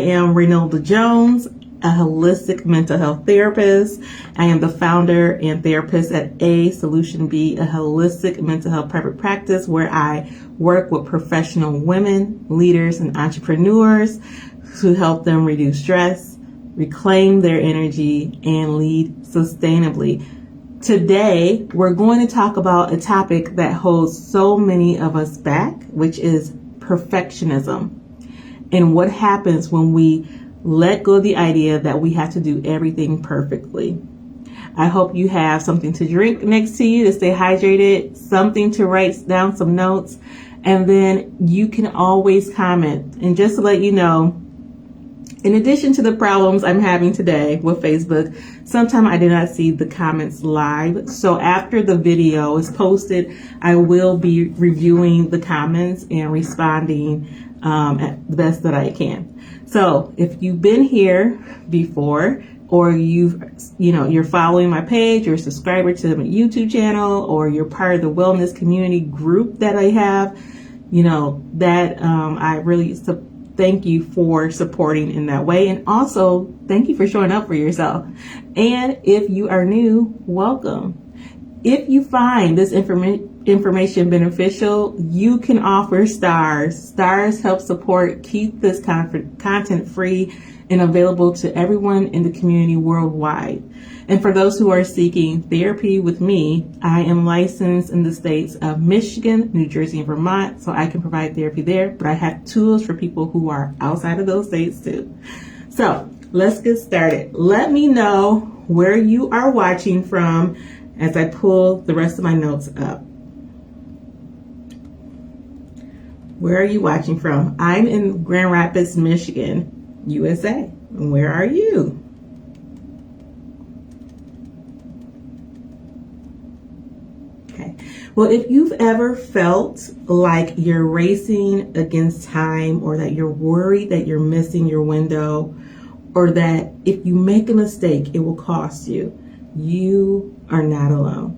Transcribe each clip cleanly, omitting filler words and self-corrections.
I am Renilda Jones, a holistic mental health therapist. I am the founder and therapist at A Solution B, a holistic mental health private practice where I work with professional women, leaders, and entrepreneurs to help them reduce stress, reclaim their energy, and lead sustainably. Today, we're going to talk about a topic that holds so many of us back, which is perfectionism, and what happens when we let go of the idea that we have to do everything perfectly. I hope you have something to drink next to you to stay hydrated, something to write down some notes, and then you can always comment. And just to let you know, in addition to the problems I'm having today with Facebook, sometimes I did not see the comments live. So after the video is posted, I will be reviewing the comments and responding at the best that I can. So if you've been here before, or you're following my page, you're a subscriber to my YouTube channel, or you're part of the wellness community group that I have, I really thank you for supporting in that way. And also thank you for showing up for yourself. And if you are new, welcome. If you find this information beneficial, you can offer stars. Stars help support, keep this content free and available to everyone in the community worldwide. And for those who are seeking therapy with me, I am licensed in the states of Michigan, New Jersey, and Vermont, so I can provide therapy there, but I have tools for people who are outside of those states too. So let's get started. Let me know where you are watching from as I pull the rest of my notes up. Where are you watching from? I'm in Grand Rapids, Michigan, USA. And where are you? Okay. Well, if you've ever felt like you're racing against time, or that you're worried that you're missing your window, or that if you make a mistake, it will cost you, you are not alone.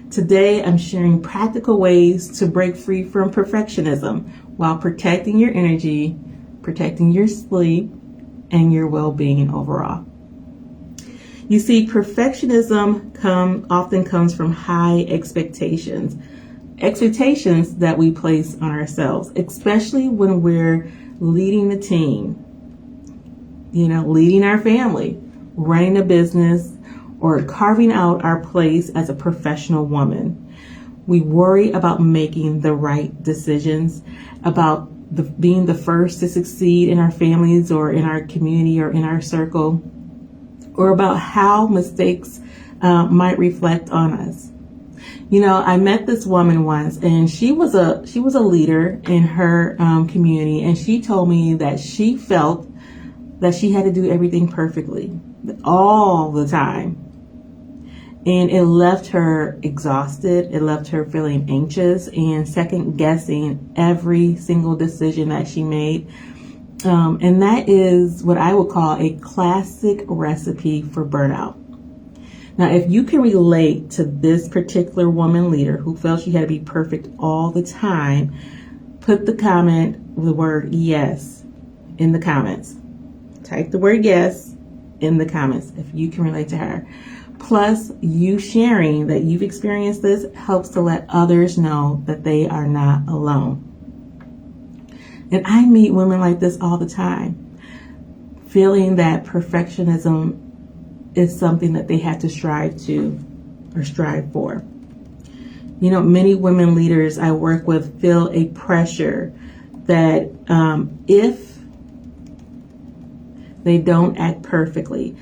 Today, I'm sharing practical ways to break free from perfectionism while protecting your energy, protecting your sleep, and your well-being overall. You see, perfectionism often comes from high expectations that we place on ourselves, especially when we're leading a team, leading our family, running a business, or carving out our place as a professional woman. We worry about making the right decisions, about being the first to succeed in our families or in our community or in our circle, or about how mistakes might reflect on us. I met this woman once, and she was a leader in her community, and she told me that she felt that she had to do everything perfectly all the time. And it left her exhausted. It left her feeling anxious and second guessing every single decision that she made. And that is what I would call a classic recipe for burnout. Now, if you can relate to this particular woman leader who felt she had to be perfect all the time, put the word yes in the comments. Type the word yes in the comments if you can relate to her. Plus, you sharing that you've experienced this helps to let others know that they are not alone. And I meet women like this all the time, feeling that perfectionism is something that they have to strive for. Many women leaders I work with feel a pressure that if they don't act perfectly,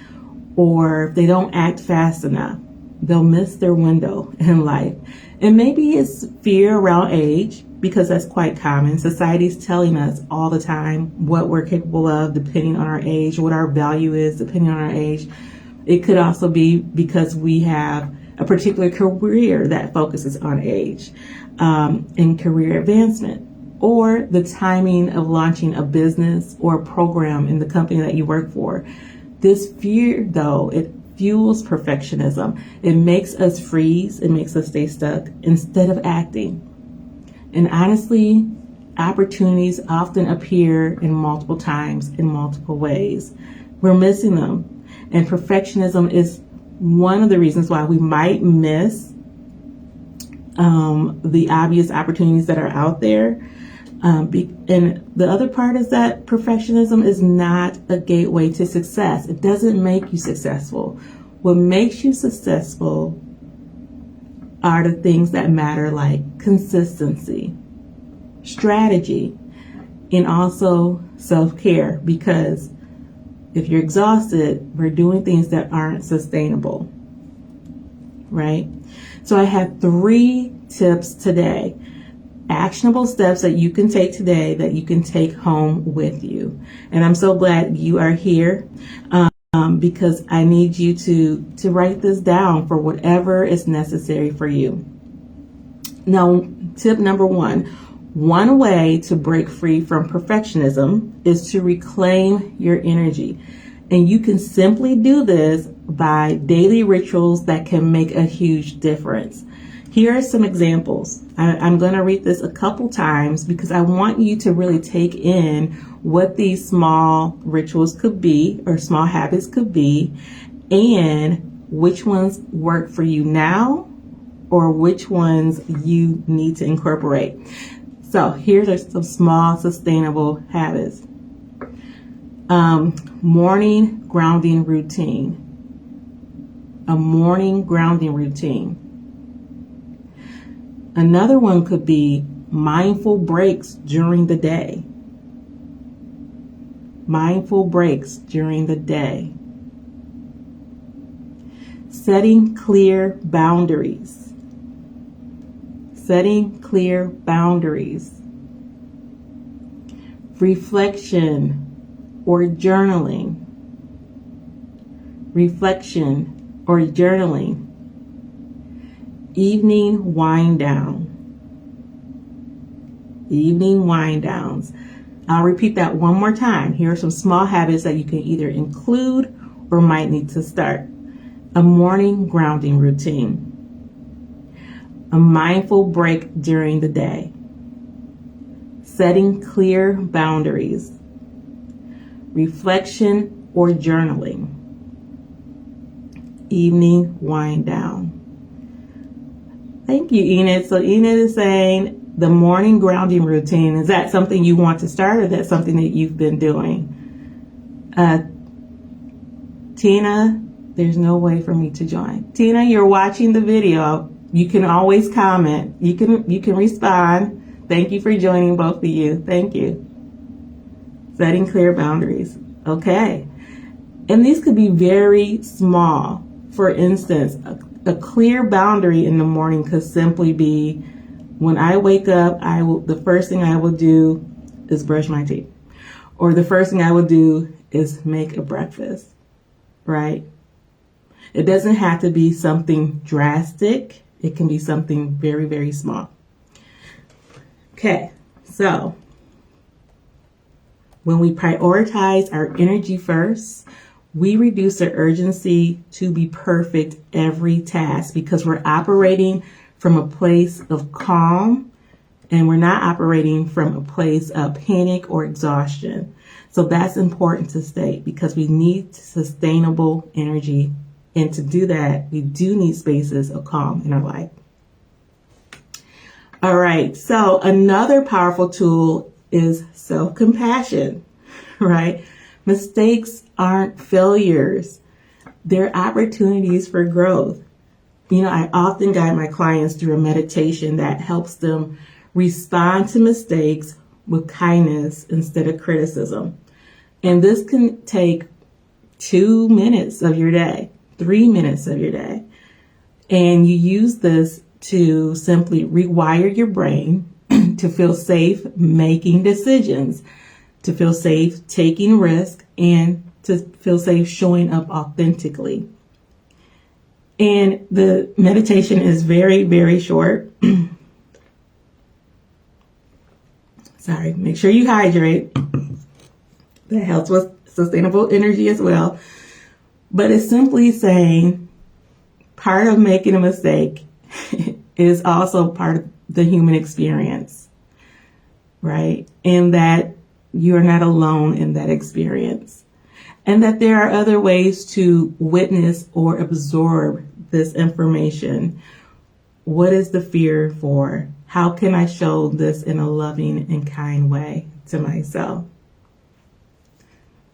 or if they don't act fast enough, they'll miss their window in life. And maybe it's fear around age, because that's quite common. Society's telling us all the time what we're capable of depending on our age, what our value is depending on our age. It could also be because we have a particular career that focuses on age and career advancement, or the timing of launching a business or a program in the company that you work for. This fear, though, it fuels perfectionism. It makes us freeze. It makes us stay stuck instead of acting. And honestly, opportunities often appear in multiple times, in multiple ways. We're missing them. And perfectionism is one of the reasons why we might miss the obvious opportunities that are out there. And the other part is that perfectionism is not a gateway to success. It doesn't make you successful. What makes you successful are the things that matter, like consistency, strategy, and also self-care. Because if you're exhausted, we're doing things that aren't sustainable, right? So I have 3 tips today, actionable steps that you can take today that you can take home with you. And I'm so glad you are here because I need you to write this down for whatever is necessary for you. Now, tip number 1 way to break free from perfectionism is to reclaim your energy. And you can simply do this by daily rituals that can make a huge difference. Here are some examples. I'm going to read this a couple times because I want you to really take in what these small rituals could be, or small habits could be, and which ones work for you now or which ones you need to incorporate. So here's some small sustainable habits. Morning grounding routine. A morning grounding routine. Another one could be mindful breaks during the day. Mindful breaks during the day. Setting clear boundaries. Setting clear boundaries. Reflection or journaling. Reflection or journaling. Evening wind down. Evening wind downs. I'll repeat that one more time. Here are some small habits that you can either include or might need to start. A morning grounding routine. A mindful break during the day. Setting clear boundaries. Reflection or journaling. Evening wind down. Thank you, Enid. So Enid is saying the morning grounding routine. Is that something you want to start, or that's something that you've been doing? Tina, there's no way for me to join. Tina, you're watching the video. You can always comment. You can respond. Thank you for joining, both of you. Thank you. Setting clear boundaries. Okay. And these could be very small. For instance, a clear boundary in the morning could simply be, when I wake up, the first thing I will do is brush my teeth. Or the first thing I will do is make a breakfast, right? It doesn't have to be something drastic. It can be something very, very small. Okay, so when we prioritize our energy first, we reduce the urgency to be perfect every task, because we're operating from a place of calm and we're not operating from a place of panic or exhaustion. So that's important to state, because we need sustainable energy. And to do that, we do need spaces of calm in our life. All right. So another powerful tool is self-compassion, right? Mistakes aren't failures. They're opportunities for growth. You know, I often guide my clients through a meditation that helps them respond to mistakes with kindness instead of criticism. And this can take 2 minutes of your day, 3 minutes of your day. And you use this to simply rewire your brain to feel safe making decisions, to feel safe taking risks, and to feel safe showing up authentically. And the meditation is very, very short. Sorry, make sure you hydrate. That helps with sustainable energy as well. But it's simply saying part of making a mistake is also part of the human experience. right? And that you're not alone in that experience. And that there are other ways to witness or absorb this information. What is the fear for? How can I show this in a loving and kind way to myself?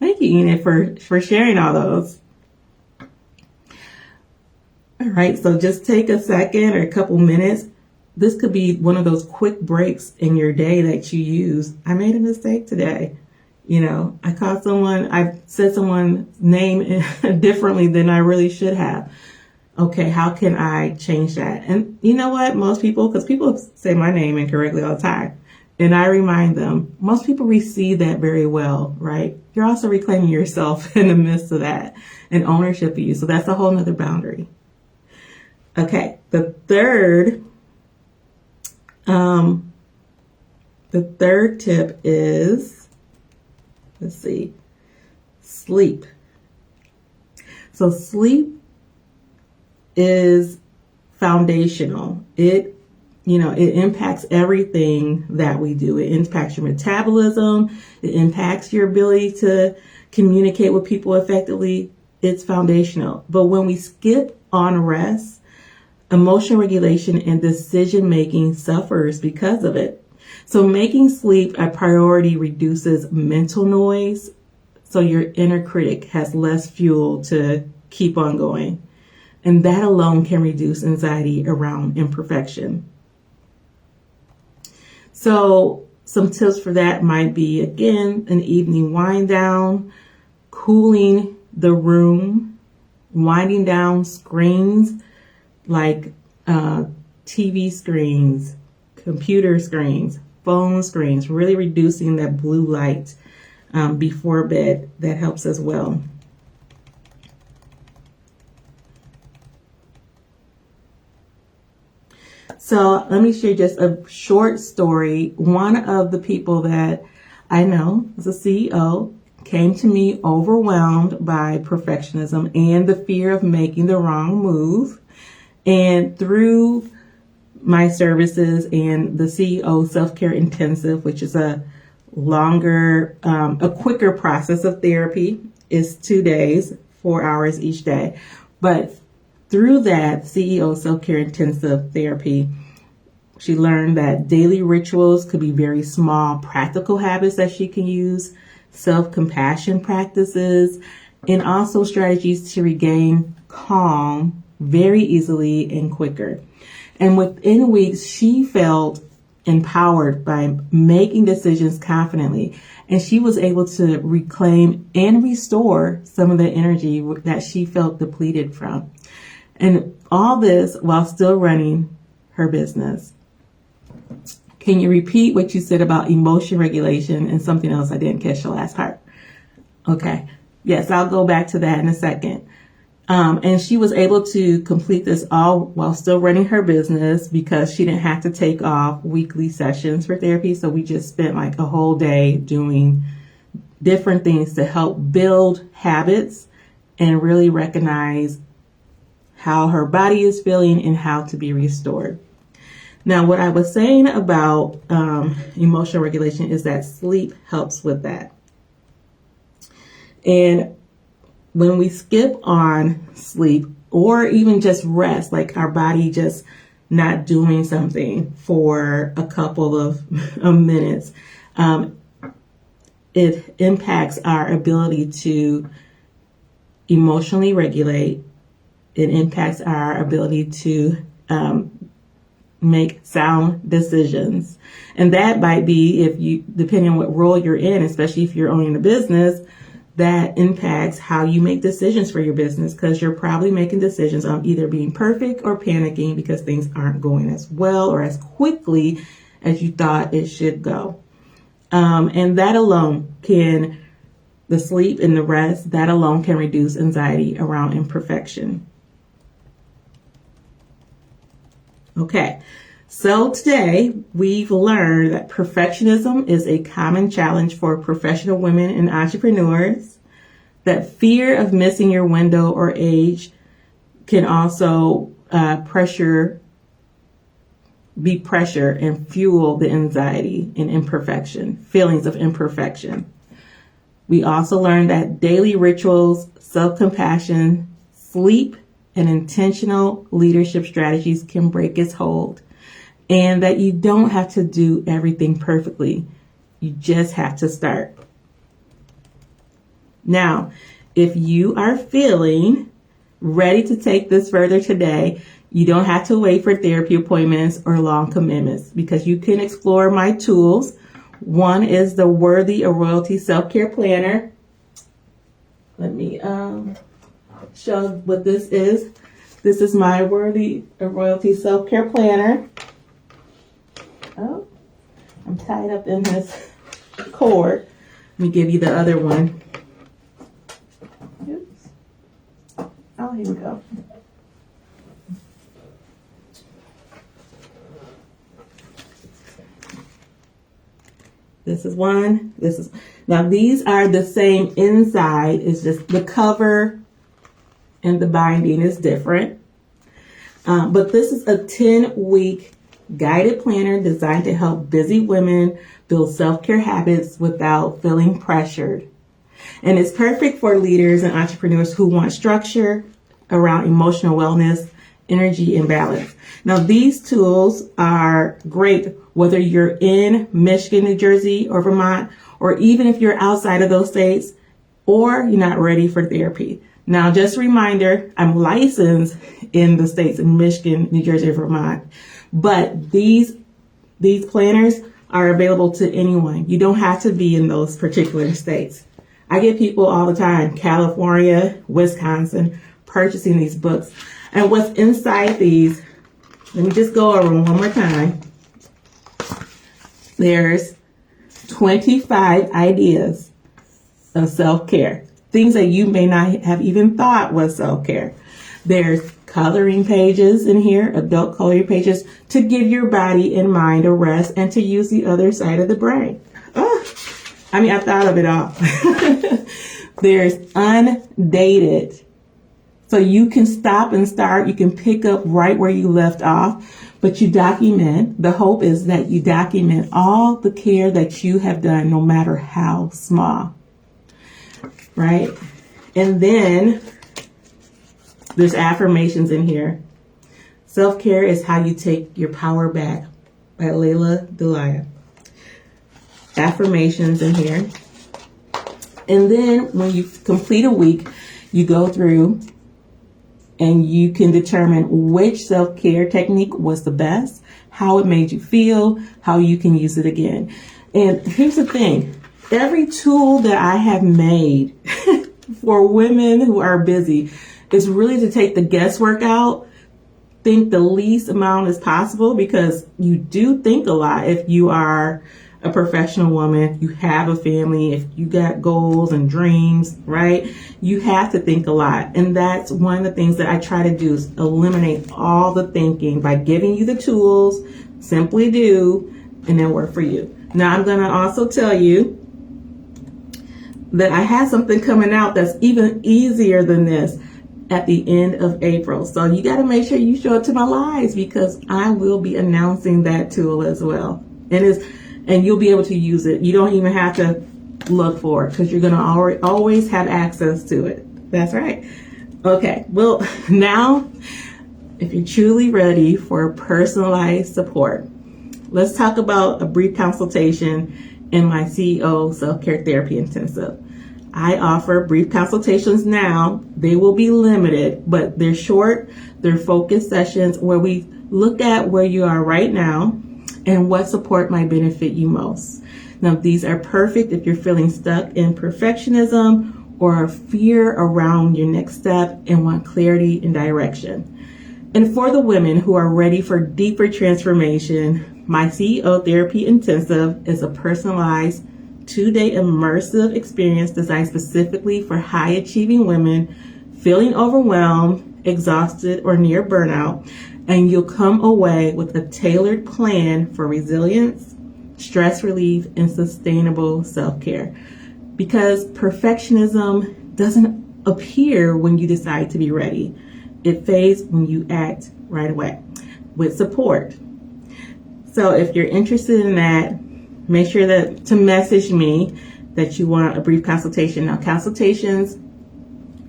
Thank you, Enid, for sharing all those. All right, so just take a second or a couple minutes. This could be one of those quick breaks in your day that you use. I made a mistake today. I said someone's name differently than I really should have. Okay, how can I change that? And you know what? Most people, because people say my name incorrectly all the time, and I remind them, most people receive that very well, right? You're also reclaiming yourself in the midst of that and ownership of you. So that's a whole nother boundary. Okay, the third tip is, sleep. So sleep is foundational. It impacts everything that we do. It impacts your metabolism. It impacts your ability to communicate with people effectively. It's foundational. But when we skip on rest, emotion regulation and decision making suffers because of it. So making sleep a priority reduces mental noise, so your inner critic has less fuel to keep on going. And that alone can reduce anxiety around imperfection. So some tips for that might be, again, an evening wind down, cooling the room, winding down screens like TV screens, computer screens, phone screens, really reducing that blue light before bed. That helps as well. So let me share just a short story. One of the people that I know as a CEO came to me overwhelmed by perfectionism and the fear of making the wrong move. And through my services and the CEO Self-Care Intensive, which is a quicker process of therapy, is 2 days, 4 hours each day. But through that CEO Self-Care Intensive therapy, she learned that daily rituals could be very small, practical habits that she can use, self-compassion practices, and also strategies to regain calm very easily and quicker. And within weeks, she felt empowered by making decisions confidently. And she was able to reclaim and restore some of the energy that she felt depleted from. And all this while still running her business. Can you repeat what you said about emotion regulation and something else? I didn't catch the last part. Okay. Yes, I'll go back to that in a second. And she was able to complete this all while still running her business because she didn't have to take off weekly sessions for therapy. So we just spent like a whole day doing different things to help build habits and really recognize how her body is feeling and how to be restored. Now, what I was saying about emotional regulation is that sleep helps with that. And when we skip on sleep or even just rest, like our body just not doing something for a couple of minutes, it impacts our ability to emotionally regulate. It impacts our ability to make sound decisions. And that might be, depending on what role you're in, especially if you're owning a business, that impacts how you make decisions for your business, because you're probably making decisions on either being perfect or panicking because things aren't going as well or as quickly as you thought it should go. And that alone the sleep and the rest, that alone can reduce anxiety around imperfection. Okay, so today we've learned that perfectionism is a common challenge for professional women and entrepreneurs, that fear of missing your window or age can also pressure be pressure and fuel the anxiety and imperfection, feelings of imperfection. We also learned that daily rituals, self-compassion, sleep, and intentional leadership strategies can break its hold, and that you don't have to do everything perfectly. You just have to start. Now, if you are feeling ready to take this further today, you don't have to wait for therapy appointments or long commitments, because you can explore my tools. One is the Worthy of Royalty Self-Care Planner. Let me show what this is. This is my Worthy of Royalty Self-Care Planner. Oh, I'm tied up in this cord. Let me give you the other one. Oops. Oh, here we go. This is one. Now these are the same inside. It's just the cover and the binding is different. But this is a 10-week guided planner designed to help busy women build self-care habits without feeling pressured. And it's perfect for leaders and entrepreneurs who want structure around emotional wellness, energy, and balance. Now, these tools are great whether you're in Michigan, New Jersey, or Vermont, or even if you're outside of those states, or you're not ready for therapy. Now, just a reminder, I'm licensed in the states in Michigan, New Jersey, Vermont, but these planners are available to anyone. You don't have to be in those particular states. I get people all the time, California, Wisconsin, purchasing these books. And what's inside these, let me just go over them one more time. There's 25 ideas of self-care, things that you may not have even thought was self-care. There's coloring pages in here, adult coloring pages, to give your body and mind a rest and to use the other side of the brain. I thought of it all. There's undated. So you can stop and start. You can pick up right where you left off, but you document. The hope is that you document all the care that you have done, no matter how small. Right? And then there's affirmations in here. Self-care is how you take your power back by Layla Delia. Affirmations in here. And then when you complete a week, you go through and you can determine which self-care technique was the best, how it made you feel, how you can use it again. And here's the thing. Every tool that I have made for women who are busy is really to take the guesswork out, think the least amount as possible, because you do think a lot if you are a professional woman, you have a family, if you got goals and dreams, right? You have to think a lot. And that's one of the things that I try to do, is eliminate all the thinking by giving you the tools. Simply do, and then work for you. Now I'm going to also tell you that I have something coming out that's even easier than this at the end of April. So you got to make sure you show up to my lives, because I will be announcing that tool as well. And you'll be able to use it. You don't even have to look for it, because you're going to always have access to it. That's right. Okay. Well, now, if you're truly ready for personalized support, let's talk about a brief consultation in my CEO Self-Care Therapy Intensive. I offer brief consultations now. They will be limited, but they're short. They're focused sessions where we look at where you are right now and what support might benefit you most. Now, these are perfect if you're feeling stuck in perfectionism or fear around your next step and want clarity and direction. And for the women who are ready for deeper transformation, my CEO Therapy Intensive is a personalized 2-day immersive experience designed specifically for high-achieving women feeling overwhelmed, exhausted, or near burnout. And you'll come away with a tailored plan for resilience, stress relief, and sustainable self-care. Because perfectionism doesn't appear when you decide to be ready. It fades when you act right away. With support, So if you're interested in that, make sure that to message me that you want a brief consultation. Now, consultations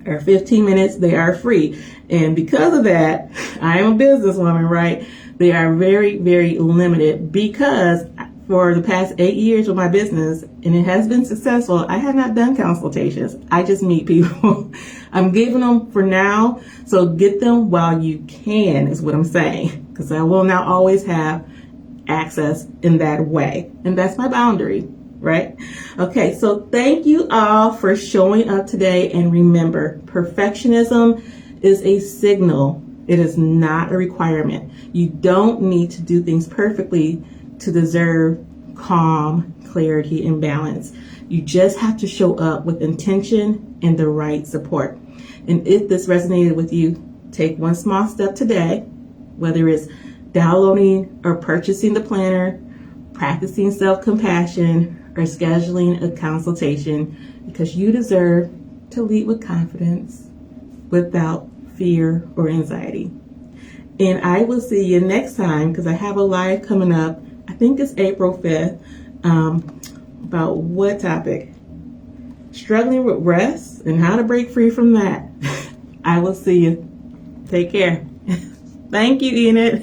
are 15 minutes. They are free. And because of that, I am a businesswoman, right? They are very, very limited because for the past 8 years with my business, and it has been successful, I have not done consultations. I just meet people. I'm giving them for now. So get them while you can is what I'm saying, because I will not always have access in that way. And that's my boundary, right? Okay, so thank you all for showing up today. And remember, perfectionism is a signal. It is not a requirement. You don't need to do things perfectly to deserve calm, clarity, and balance. You just have to show up with intention and the right support. And if this resonated with you, take one small step today, whether it's downloading or purchasing the planner, practicing self-compassion, or scheduling a consultation, because you deserve to lead with confidence without fear or anxiety. And I will see you next time, because I have a live coming up. I think it's April 5th. About what topic? Struggling with rest and how to break free from that. I will see you. Take care. Thank you, Enid.